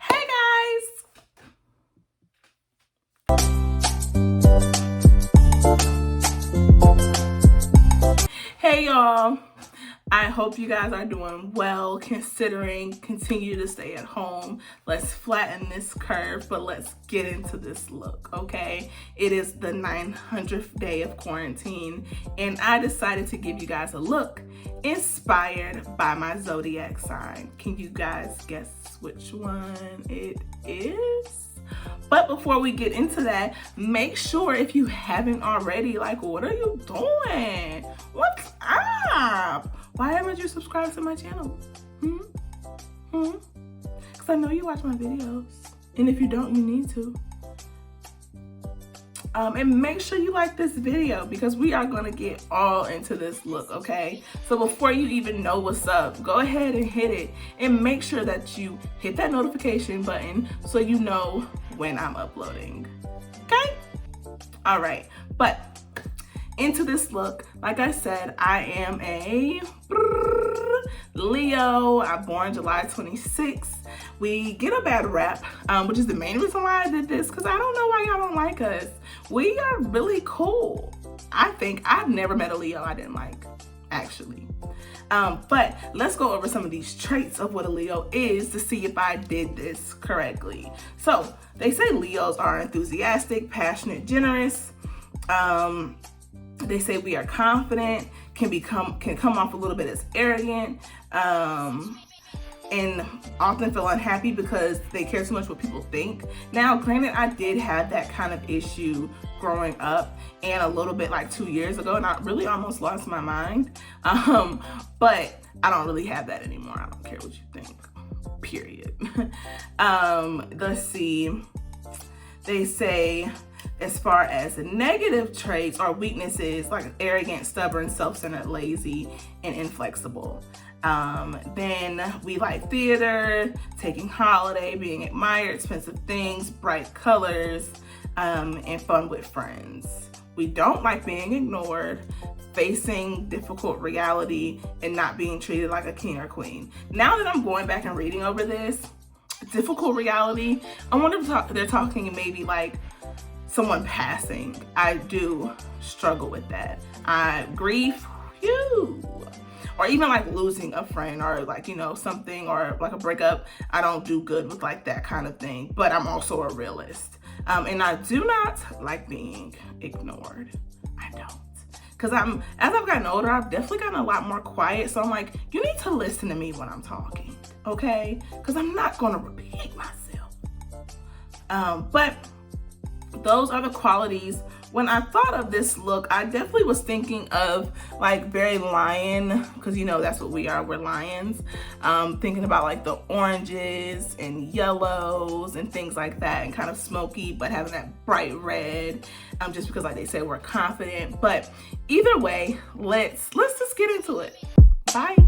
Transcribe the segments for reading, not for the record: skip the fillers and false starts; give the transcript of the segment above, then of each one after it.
Hey guys! Hey y'all! I hope you guys are doing well considering continue to stay at home. Let's flatten this curve, but let's get into this look, okay? It is the 900th day of quarantine, and I decided to give you guys a look inspired by my zodiac sign. Can you guys guess which one it is? But before we get into that, make sure if you haven't already, like, what are you doing? What's up? Why haven't you subscribed to my channel? Because I know you watch my videos. And if you don't, you need to. And make sure you like this video because we are going to get all into this look, okay? So before you even know what's up, go ahead and hit it. And make sure that you hit that notification button so you know when I'm uploading, okay? All right, but into this look, like I said, I am a Leo. I'm born July 26th. We get a bad rap, which is the main reason why I did this, because I don't know why y'all don't like us. We are really cool. I think I've never met a Leo I didn't like, actually. But let's go over some of these traits of what a Leo is to see if I did this correctly. So they say Leos are enthusiastic, passionate, generous. They say we are confident, can come off a little bit as arrogant, and often feel unhappy because they care too much what people think. Now, granted, I did have that kind of issue growing up and a little bit like 2 years ago, and I really almost lost my mind. But I don't really have that anymore. I don't care what you think, period. Let's see. They say, as far as the negative traits or weaknesses, like arrogant, stubborn, self-centered, lazy, and inflexible. Then we like theater, taking holiday, being admired, expensive things, bright colors, and fun with friends. We don't like being ignored, facing difficult reality, and not being treated like a king or queen. Now that I'm going back and reading over this, difficult reality, I wonder if they're talking maybe like someone passing. I do struggle with that. Grief, or even like losing a friend or like, you know, something or like a breakup. I don't do good with like that kind of thing, but I'm also a realist. And I do not like being ignored. I don't. Because as I've gotten older, I've definitely gotten a lot more quiet. So I'm like, you need to listen to me when I'm talking, okay? Because I'm not going to repeat myself. But those are the qualities. When I thought of this look, I definitely was thinking of like very lion, because you know that's what we are, we're lions. Thinking about like the oranges and yellows and things like that, and kind of smoky, but having that bright red, just because like they say we're confident. But either way, let's just get into it. Bye.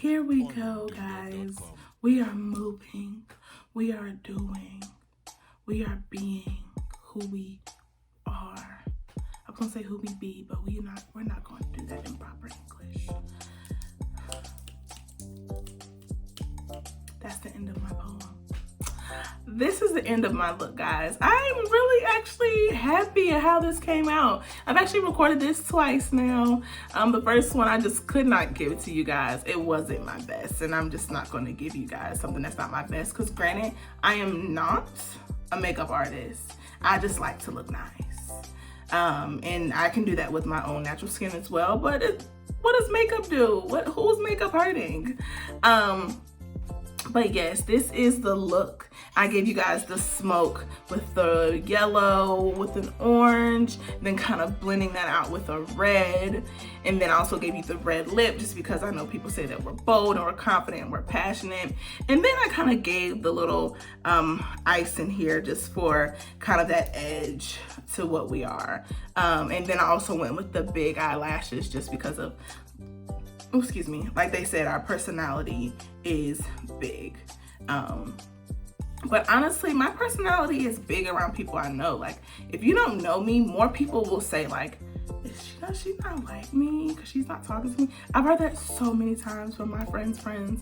Here we go, guys. We are moving. We are doing. We are being who we are. I'm gonna say who we be, but we're not going to do that in proper English. That's the end of my poem. This is the end of my look, guys. I'm really actually happy at how this came out. I've actually recorded this twice now. The first one, I just could not give it to you guys. It wasn't my best, and I'm just not going to give you guys something that's not my best, because granted, I am not a makeup artist. I just like to look nice. And I can do that with my own natural skin as well, but what does makeup do? Who's makeup hurting? But yes, this is the look. I gave you guys the smoke with the yellow, with an orange, then kind of blending that out with a red. And then I also gave you the red lip, just because I know people say that we're bold and we're confident and we're passionate. And then I kind of gave the little ice in here just for kind of that edge to what we are. And then I also went with the big eyelashes just because of, oh, excuse me, like they said, our personality is big. But honestly, my personality is big around people I know. Like, if you don't know me, more people will say like, she's not like me because she's not talking to me. I've heard that so many times from my friends. And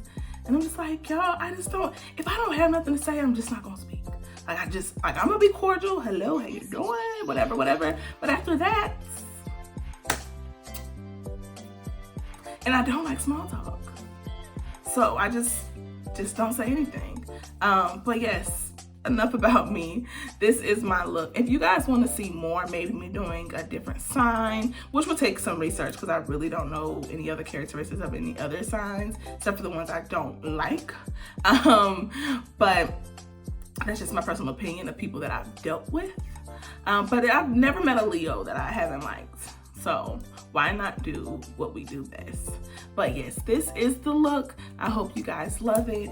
I'm just like, y'all, I just don't, if I don't have nothing to say, I'm just not gonna speak. Like, I'm gonna be cordial. Hello, how you doing? Whatever. But after that, and I don't like small talk. So I just don't say anything. But yes, enough about me. This is my look. If you guys want to see more, maybe me doing a different sign, which will take some research because I really don't know any other characteristics of any other signs, except for the ones I don't like. But that's just my personal opinion of people that I've dealt with. But I've never met a Leo that I haven't liked. So why not do what we do best? But yes, this is the look. I hope you guys love it.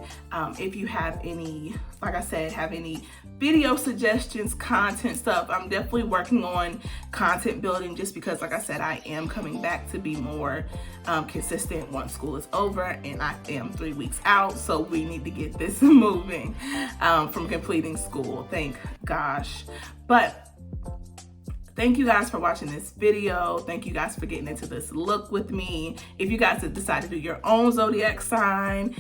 If you have any, like I said, have any video suggestions, content stuff, I'm definitely working on content building, just because, like I said, I am coming back to be more consistent once school is over, and I am 3 weeks out. So we need to get this moving from completing school, thank gosh. But thank you guys for watching this video. Thank you guys for getting into this look with me. If you guys have decided to do your own zodiac sign,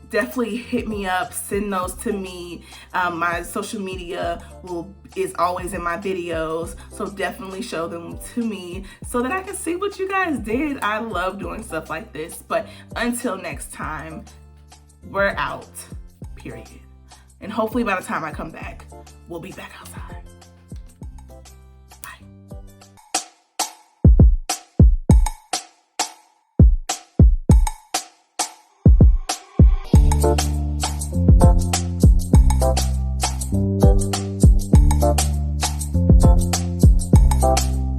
definitely hit me up, send those to me. My social media is always in my videos, so definitely show them to me so that I can see what you guys did. I love doing stuff like this. But until next time, we're out, period. And hopefully by the time I come back, we'll be back outside.